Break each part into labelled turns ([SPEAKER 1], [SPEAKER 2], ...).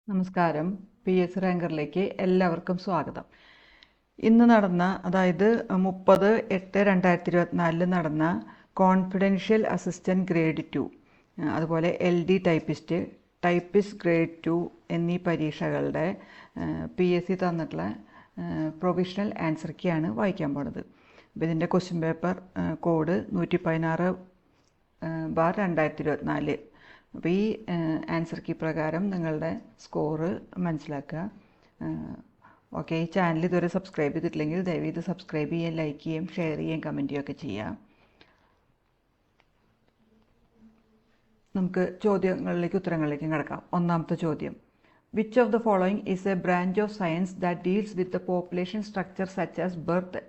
[SPEAKER 1] നമസ്കാരം. PS റാങ്കറിലേക്ക് എല്ലാവർക്കും സ്വാഗതം. ഇന്ന് നടന്ന, അതായത് 30/8/2024 നടന്ന കോൺഫിഡൻഷ്യൽ അസിസ്റ്റൻറ്റ് ഗ്രേഡ് 2, അതുപോലെ LD ടൈപ്പിസ്റ്റ് ഗ്രേഡ് 2 എന്നീ പരീക്ഷകളുടെ PSC തന്നിട്ടുള്ള പ്രൊവിഷണൽ ആൻസർ കീയാണ് വായിക്കാൻ പോണത്. അപ്പോൾ ഇതിൻ്റെ ക്വസ്റ്റ്യൻ പേപ്പർ കോഡ് 116/2024. അപ്പോൾ ഈ ആൻസർ കീ പ്രകാരം നിങ്ങളുടെ സ്കോറ് മനസ്സിലാക്കുക. ഓക്കെ, ഈ ചാനൽ ഇതുവരെ സബ്സ്ക്രൈബ് ചെയ്തിട്ടില്ലെങ്കിൽ ദയവ് ഇത് സബ്സ്ക്രൈബ് ചെയ്യുകയും ലൈക്ക് ചെയ്യുകയും ഷെയർ ചെയ്യുകയും കമൻറ്റ് ചെയ്യുകയൊക്കെ ചെയ്യാം. നമുക്ക് ഉത്തരങ്ങളിലേക്കും കിടക്കാം. ഒന്നാമത്തെ ചോദ്യം: which of the following is a branch of science that deals with the population structure such as birth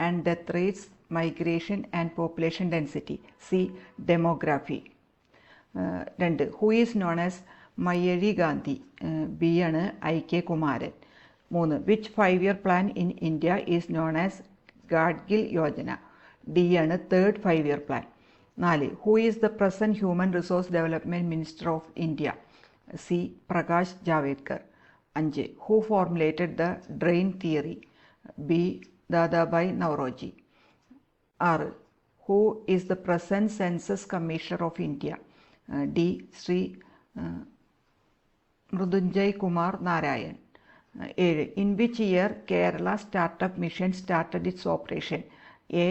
[SPEAKER 1] and death rates, migration and population density? C. Demography. 2. Who is known as Mayyazhi Gandhi? B ആണ് IK Kumaran. 3. Which 5-year plan in India is known as Gadgil Yojana? D ആണ് third 5-year plan. 4. Who is the present human resource development minister of India? C. Prakash Javadekar. 5. Who formulated the drain theory? B. Dadabhai Naoroji. 6. Who is the present census commissioner of India? D. Shri Mrityunjay Kumar Narayan. 7. In which year Kerala startup mission started its operation? A.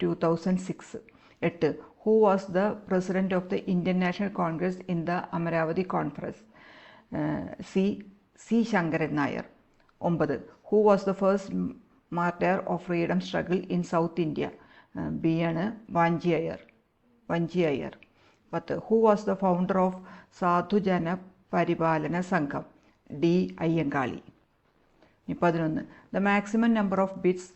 [SPEAKER 1] 2006. 8. Who was the president of the Indian National Congress in the Amravati conference? C. Sankaran Nair. 9. Who was the first martyr of freedom struggle in south India? B ആണ് Vanchi Iyer. 10. Who was the founder of Sadhujana Paripalana Sangham? D. Ayyankali. 11. The maximum number of bits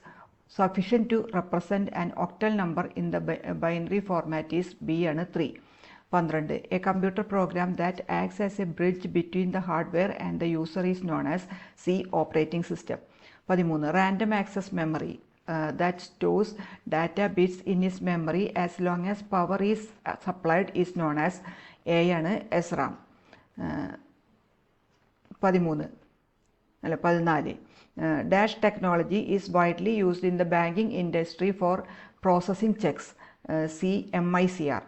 [SPEAKER 1] sufficient to represent an octal number in the binary format is? B ആണ് 3. 12. A computer program that acts as a bridge between the hardware and the user is known as? C. Operating system. 13. Random access memory that stores data bits in its memory as long as power is supplied is known as? A ആണ് SRAM. 14. Dash technology is widely used in the banking industry for processing checks? C. MICR.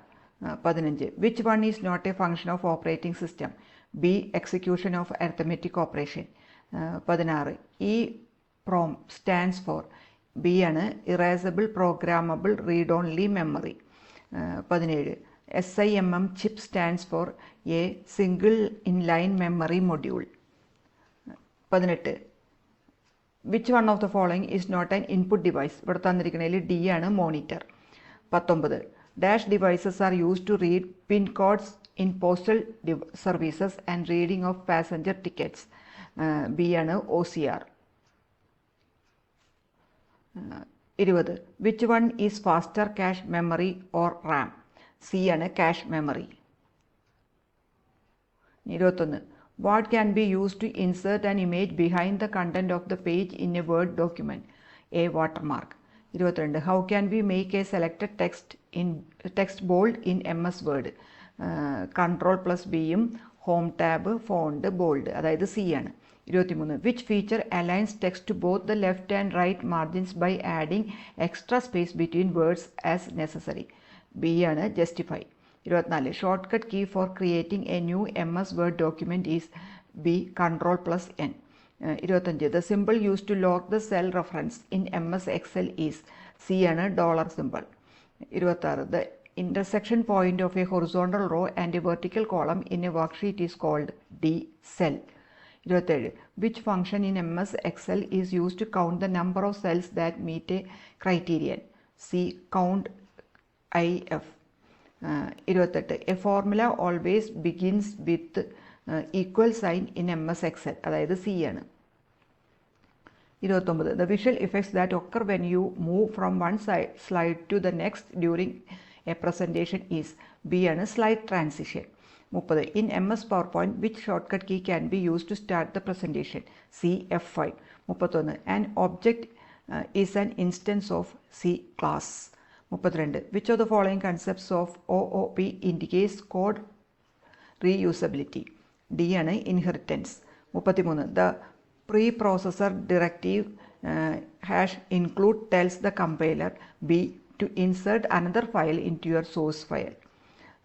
[SPEAKER 1] 15. Which one is not a function of operating system? B. Execution of arithmetic operation. 16. EPROM stands for? B ആണ് erasable programmable read only memory. 17. SIMM chip stands for? A. Single inline memory module. 18. Which one of the following is not an input device? ഇവിടെ തന്നിരിക്കുന്നതിൽ D ആണ് monitor. 19. Dash devices are use to read pin codes in postal services and reading of passenger tickets? B ആണ് OCR. 20. Which one is faster, cache memory or RAM? C ആണ് cache memory. 21. What can be use to insert an image behind the content of the page in a word document? A. Watermark. 22. How can be make a selected text bold in MS word? Ctrl+Bയും home tab font bold, അതായത് C ആണ്. 23. Which feature aligns text to both the left and right margins by adding extra space between words as necessary? B ആണ് justify. 24. Shortcut key for creating a new MS word document is? B. Ctrl+N. 25. The simple use to lock the cell reference in MS Excel is? C ആണ് dollar simple. 26. ദ intersection point of a horizontal row and a vertical column in a worksheet is called? D. Cell. 27. Which function in MS Excel is used to count the number of cells that meet a criterion? C. Count IF. 28. A formula always begins with equal sign in MS Excel, അതായത് C ആണ്. 29. The visual effects that occur when you move from one slide to the next during a presentation is? B ആണ് slide transition. 30. In MS PowerPoint, which shortcut key can be used to start the presentation? C. F5. 31. An object is an instance of? C. Class. 32. Which of the following concepts of OOP indicates code reusability? D ആണ് inheritance. 33. The preprocessor directive #include tells the compiler B to insert another file into your source file.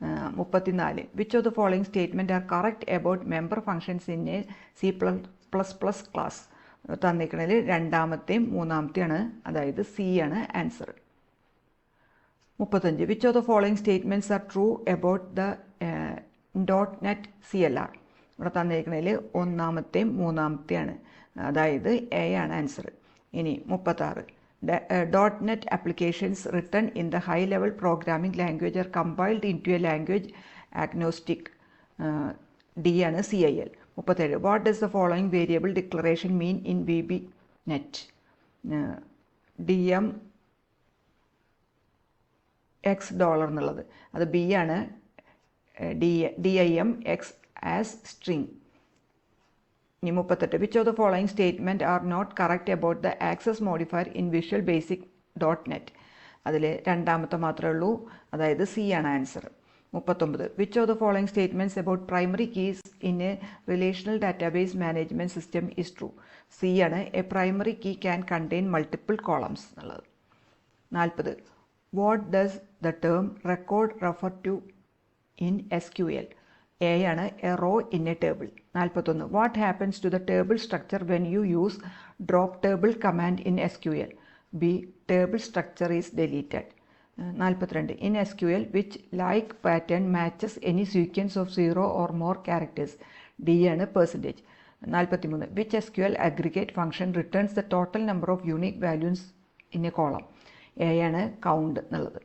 [SPEAKER 1] 34. Which of the following statement are correct about member functions in a C++ class? തന്നിരിക്കണതിൽ രണ്ടാമത്തെയും മൂന്നാമത്തെയാണ്, അതായത് C ആണ് answer. 35. Which of the following statements are true about the .NET CLR? ഇവിടെ തന്നിരിക്കണതിൽ ഒന്നാമത്തെയും മൂന്നാമത്തെയാണ്, അതായത് A ആണ് answer. ഇനി 36. .NET applications written in the high-level programming language are compiled into a language agnostic. D ആണ് CIL. 37. What does the following variable declaration mean in VBNet? DM $x എന്നുള്ളത്, അത് B ആണ്. DIM X as string. ഇനി 38. Which of the following statement are not correct about the access modifier in Visual Basic .NET? അതിൽ രണ്ടാമത്തെ മാത്രമേ ഉള്ളൂ, അതായത് C ആണ് answer. 39. Which of the following statements about primary keys in a relational database management system is true? C ആണ്. A primary key can contain multiple columns എന്നുള്ളത്. 40. What does the term record refer to in SQL? A ആണ്. A row in a table. 41. What happens to the table structure when you use drop table command in SQL? B. Table structure is deleted. 42. In SQL, which like pattern matches any sequence of 0 or more characters? D ആണ് percentage. 43. Which SQL aggregate function returns the total number of unique values in a column? A ആണ് count എന്നുള്ളത്.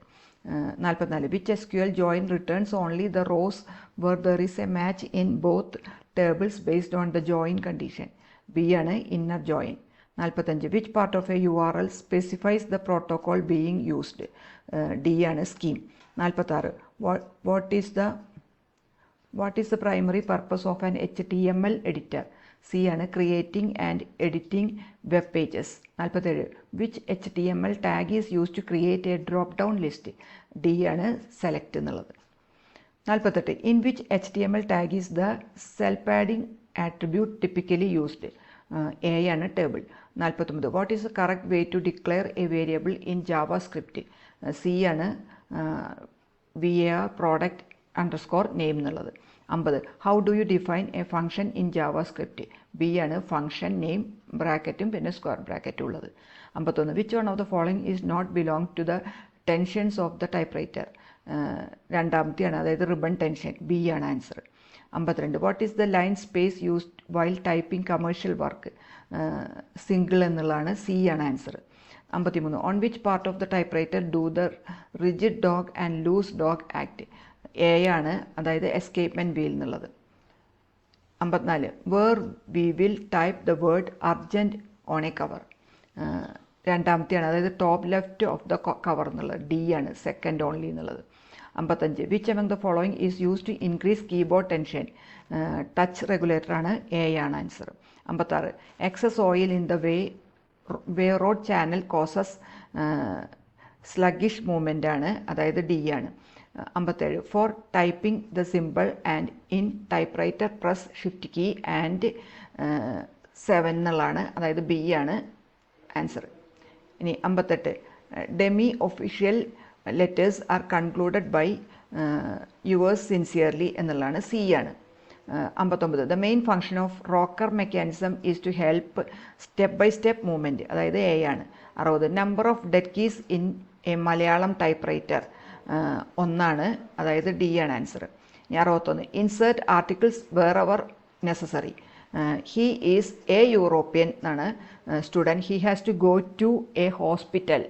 [SPEAKER 1] 44. Which SQL join returns only the rows where there is a match in both tables based on the join condition? B ആണ് inner join. 45. Which part of a URL specifies the protocol being used? D ആണ് scheme. 46. What is the primary purpose of an HTML editor? C ആണ് creating and editing web pages. 47. Which HTML tag is used to create a drop down list? D ആണ് select എന്നുള്ളത്. 48. In which HTML tag is the cell padding attribute typically used? A ആണ് table. 49. What is the correct way to declare a variable in JavaScript? C ആണ് var product underscore name എന്നുള്ളത്. 50. How do you define a function in JavaScript? B ആണ് function name ബ്രാക്കറ്റും പിന്നെ square ബ്രാക്കറ്റും ഉള്ളത്. 51. Which one of the following is not belong to the tensions of the typewriter? രണ്ടാമത്തെയാണ്, അതായത് ribbon tension. B ആണ് answer. 52. What is the line space used while typing commercial work? Single എന്നുള്ളതാണ്. C ആണ് answer. 53. On which part of the typewriter do the rigid dog and loose dog act? A ആണ്, അതായത് escapement wheel എന്നുള്ളത്. 54. Where we will type the word urgent on a cover. രണ്ടാമത്തെയാണ്, അതായത് top left of the cover എന്നുള്ളത്. D ആണ് second only എന്നുള്ളത്. 55. Which among the following is use to increase keyboard tension? Touch regulator ആണ്. A ആണ് answer. 56. Excess oil in the way rod channel causes sluggish movement ആണ്, അതായത് D ആണ്. 57. For typing the simple and in typewriter press shift key and 7 എന്നുള്ളതാണ്, അതായത് B ആണ് answer. ഇനി 58. Demi official letters are concluded by yours sincerely എന്നുള്ളതാണ്. C ആണ്. 59. The main function of rocker mechanism is to help step by step movement, അതായത് A ആണ്. 60. Number of dead keys in a Malayalam typewriter ഒന്നാണ്, അതായത് D ആണ് answer. 61. Insert articles wherever necessary. He is a European എന്നാണ് student. He has to go to a hospital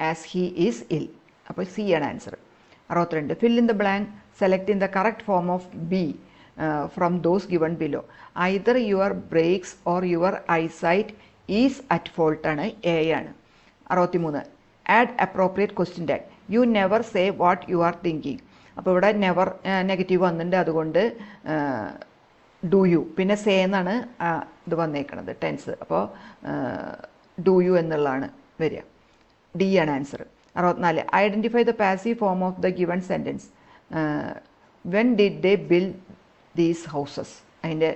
[SPEAKER 1] as he is ill. അപ്പോൾ C ആണ് answer. 62. Fill in the blank, select in the correct form of be from those given below. Either your brakes or your eyesight is at fault ആണ്. A ആണ്. 63. Add appropriate question tag. You never say what you are thinking. അപ്പോൾ ഇവിടെ never negative വന്നിട്ടുണ്ട്, അതുകൊണ്ട് do you, പിന്നെ say എന്നാണ് ഇത് വന്നേക്കണത് ടെൻസ്. അപ്പോൾ ഡു യു എന്നുള്ളതാണ് വരിക. ഡി ആണ് answer. 64. Identify the passive form of the given sentence. When did they build these houses? അതിൻ്റെ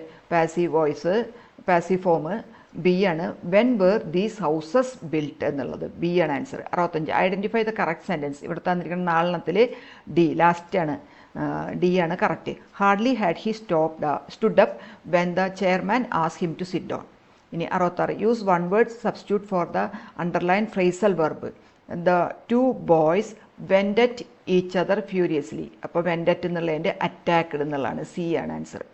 [SPEAKER 1] പാസീവ് ഫോം ബി ആണ്. When were these houses built എന്നുള്ളത് ബി ആണ് answer. 65 identify the correct sentence. ഇവിടെ തന്നിരിക്കുന്ന നാലെണ്ണത്തിൽ ഡി ലാസ്റ്റാണ്, D ആണ് correct. Hardly had he stood up when the chairman ask him to sit down. ഇനി 66 use one word substitute for the underline phrasal verb. The two boys went at each other furiously. അപ്പോൾ went at എന്നുള്ളതിൻ്റെ attacked എന്നുള്ളതാണ്, C ആണ് answer.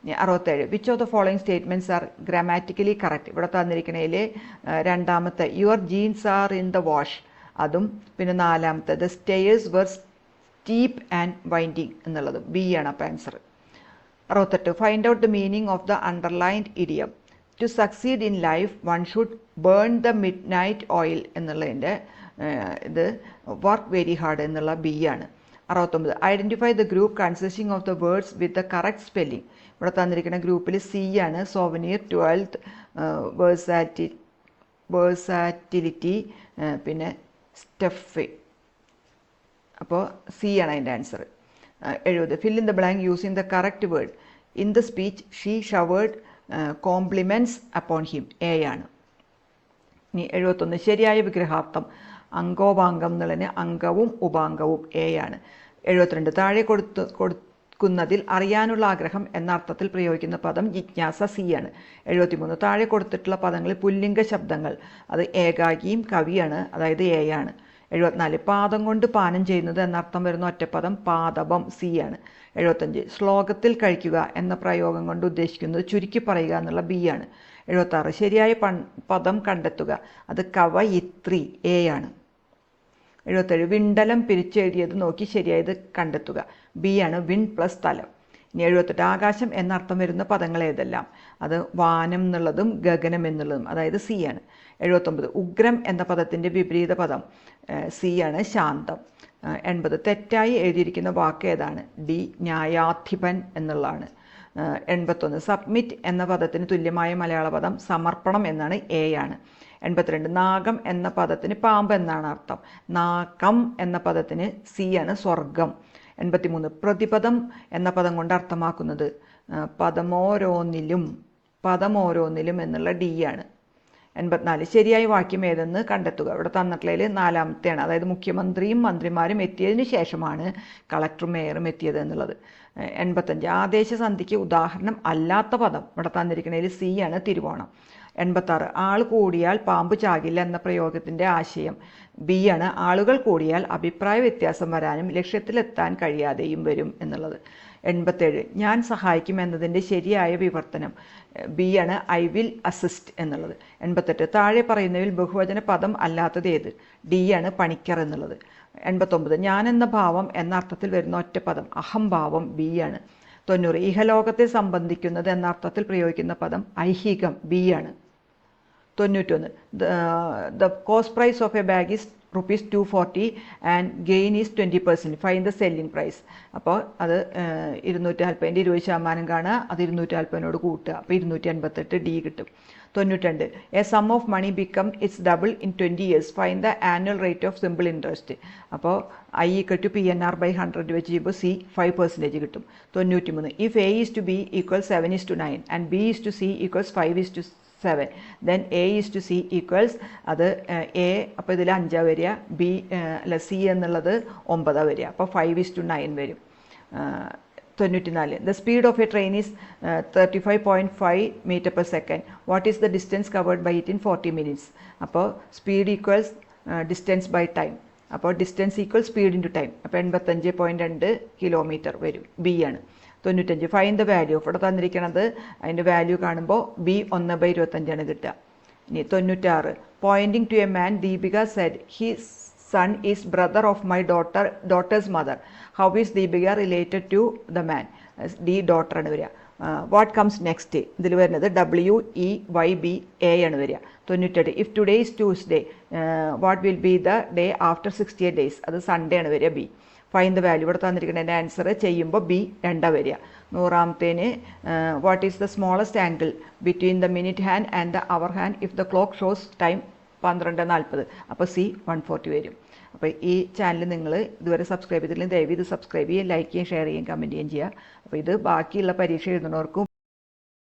[SPEAKER 1] 67 which of the following statements are grammatically correct. ഇവിടെ തന്നിരിക്കുന്നതിൽ രണ്ടാമത്തെ your jeans are in the wash, അതും പിന്നെ നാലാമത്തെ the stairs were steep and winding എന്നുള്ളത് ബി ആണ് അപ്പോൾ answer. 68 find out the meaning of the underlined idiom. To succeed in life one should burn the midnight oil എന്നുള്ളതിൻ്റെ ഇത് work very hard എന്നുള്ള B ആണ്. 69 identify the group consisting of the words with the correct spelling. ഇവിടെ തന്നിരിക്കുന്ന ഗ്രൂപ്പിൽ C ആണ്. Souvenir, 12th, വേഴ്സാറ്റിലിറ്റി, പിന്നെ stuff. അപ്പോൾ സി ആണ് അതിൻ്റെ answer. 70 fill in the blank using the correct word. In the speech she showered compliments upon him, A ആണ്. ഇനി 71 ശരിയായ വിഗ്രഹാർത്ഥം. അങ്കോപാംഗം എന്നുള്ളതിന് അംഗവും ഉപാംഗവും, എ ആണ്. 72 താഴെ കൊടുക്കുന്നതിൽ അറിയാനുള്ള ആഗ്രഹം എന്ന അർത്ഥത്തിൽ പ്രയോഗിക്കുന്ന പദം ജിജ്ഞാസ, സി ആണ്. 73 താഴെ കൊടുത്തിട്ടുള്ള പദങ്ങളിൽ പുല്ലിംഗ ശബ്ദങ്ങൾ, അത് ഏകാകിയും കവിയാണ്, അതായത് എ ആണ്. 74 പാദം കൊണ്ട് പാനം ചെയ്യുന്നത് എന്നർത്ഥം വരുന്ന ഒറ്റപ്പദം പാദപം, സി ആണ്. 75 ശ്ലോകത്തിൽ കഴിക്കുക എന്ന പ്രയോഗം കൊണ്ട് ഉദ്ദേശിക്കുന്നത് ചുരുക്കി പറയുക എന്നുള്ള ബി ആണ്. 76 ശരിയായ പദം കണ്ടെത്തുക, അത് കവയിത്രി, എ ആണ്. 77 വിണ്ടലം പിരിച്ചെഴുതിയത് നോക്കി ശരിയായത് കണ്ടെത്തുക, ബി ആണ്, വിൺ പ്ലസ് തലം. ഇനി 78 ആകാശം എന്നർത്ഥം വരുന്ന പദങ്ങൾ ഏതെല്ലാം, അത് വാനം എന്നുള്ളതും ഗഗനം എന്നുള്ളതും, അതായത് സി ആണ്. 79 ഉഗ്രം എന്ന പദത്തിൻ്റെ വിപരീത പദം, സി ആണ്, ശാന്തം. 80 തെറ്റായി എഴുതിയിരിക്കുന്ന വാക്ക് ഏതാണ്, ഡി ന്യായാധിപൻ എന്നുള്ളതാണ്. 81 സബ്മിറ്റ് എന്ന പദത്തിന് തുല്യമായ മലയാള പദം സമർപ്പണം എന്നാണ്, എ ആണ്. 82 നാഗം എന്ന പദത്തിന് പാമ്പ് എന്നാണ് അർത്ഥം, നാകം എന്ന പദത്തിന് സി ആണ്, സ്വർഗം. 83 പ്രതിപദം എന്ന പദം കൊണ്ട് അർത്ഥമാക്കുന്നത് പദമോരോന്നിലും എന്നുള്ള ഡി ആണ്. 84 ശരിയായ വാക്യം ഏതെന്ന് കണ്ടെത്തുക. ഇവിടെ തന്നിട്ടുള്ളതിൽ നാലാമത്തെയാണ്, അതായത് മുഖ്യമന്ത്രിയും മന്ത്രിമാരും എത്തിയതിന് ശേഷമാണ് കളക്ടറും മേയറും എത്തിയത് എന്നുള്ളത്. 85 ആദേശസന്ധിക്ക് ഉദാഹരണം അല്ലാത്ത പദം, ഇവിടെ തന്നിരിക്കുന്നതിൽ സി ആണ്, തിരുവോണം. 86 ആൾ കൂടിയാൽ പാമ്പ് ചാകില്ല എന്ന പ്രയോഗത്തിൻ്റെ ആശയം, ബി ആണ്, ആളുകൾ കൂടിയാൽ അഭിപ്രായ വ്യത്യാസം വരാനും ലക്ഷ്യത്തിലെത്താൻ കഴിയാതെയും വരും എന്നുള്ളത്. 87 ഞാൻ സഹായിക്കും എന്നതിൻ്റെ ശരിയായ വിവർത്തനം, ബി ആണ്, ഐ വിൽ അസിസ്റ്റ് എന്നുള്ളത്. 88 താഴെ പറയുന്നതിൽ ബഹുവചന പദം അല്ലാത്തത് ഏത്, ഡി ആണ്, പണിക്കർ എന്നുള്ളത്. 89 ഞാൻ എന്ന ഭാവം എന്ന അർത്ഥത്തിൽ വരുന്ന ഒറ്റപ്പദം അഹംഭാവം, ബി ആണ്. 90 ഇഹലോകത്തെ സംബന്ധിക്കുന്നത് എന്ന അർത്ഥത്തിൽ പ്രയോഗിക്കുന്ന പദം ഐഹികം, ബി ആണ്. 91 the cost price of a bag is ₹240 and gain is 20%. find the selling price. അപ്പോൾ അത് 240 20% കാണുക, അത് 240 കൂട്ടുക, അപ്പോൾ 258 ഡി കിട്ടും. 92 a sum of money become its double in 20 years. find the annual rate of simple interest. അപ്പോൾ I = PNR/100 വെച്ച് ചെയ്യുമ്പോൾ സി 5% കിട്ടും. 93 if A is to B equals 7:9 and B is to C equals 5:7 then A is to C equals അത് A, അപ്പോൾ ഇതിൽ 5 വരിക, B അല്ല C എന്നുള്ളത് 9 വരിക, അപ്പോൾ 5:9 വരും. 94 the speed of a train is 35.5 meter per second. what is the distance covered by it in 40 minutes? അപ്പോൾ speed equals distance by time, അപ്പോൾ distance equal speed into time, അപ്പോൾ 85.2 കിലോമീറ്റർ വരും, B ആണ്. 95 find the value, ഇവിടെ തന്നിരിക്കണത് അതിൻ്റെ value കാണുമ്പോൾ B 1/25 കിട്ടുക. ഇനി 96 pointing to a man Deepika said his son is brother of my daughter's mother. How is Deepika related to the man, D daughter ആണ് വരിക. വാട്ട് കംസ് നെക്സ്റ്റ്, ഇതിൽ വരുന്നത് WEYB ആണ് വരിക. 98 if today is Tuesday what will be the day after 68 days, അത് Sunday ആണ് വരിക, B. Find the value, ഇവിടെ തന്നിരിക്കുന്നതിൻ്റെ ആൻസർ ചെയ്യുമ്പോൾ ബി 2 വരിക. 100ാമത്തേന് what is the smallest angle between the minute hand and the hour hand if the clock shows time 12:40, അപ്പോൾ C 140 വരും. അപ്പോൾ ഈ ചാനൽ നിങ്ങൾ ഇതുവരെ സബ്സ്ക്രൈബ് ചെയ്തില്ലെങ്കിൽ ദയവ് ഇത് സബ്സ്ക്രൈബ് ചെയ്യുക, ലൈക്ക് ചെയ്യുകയും ഷെയർ ചെയ്യുകയും കമൻറ്റ് ചെയ്യുകയും ചെയ്യുക. അപ്പോൾ ഇത് ബാക്കിയുള്ള പരീക്ഷ എഴുതുന്നവർക്കും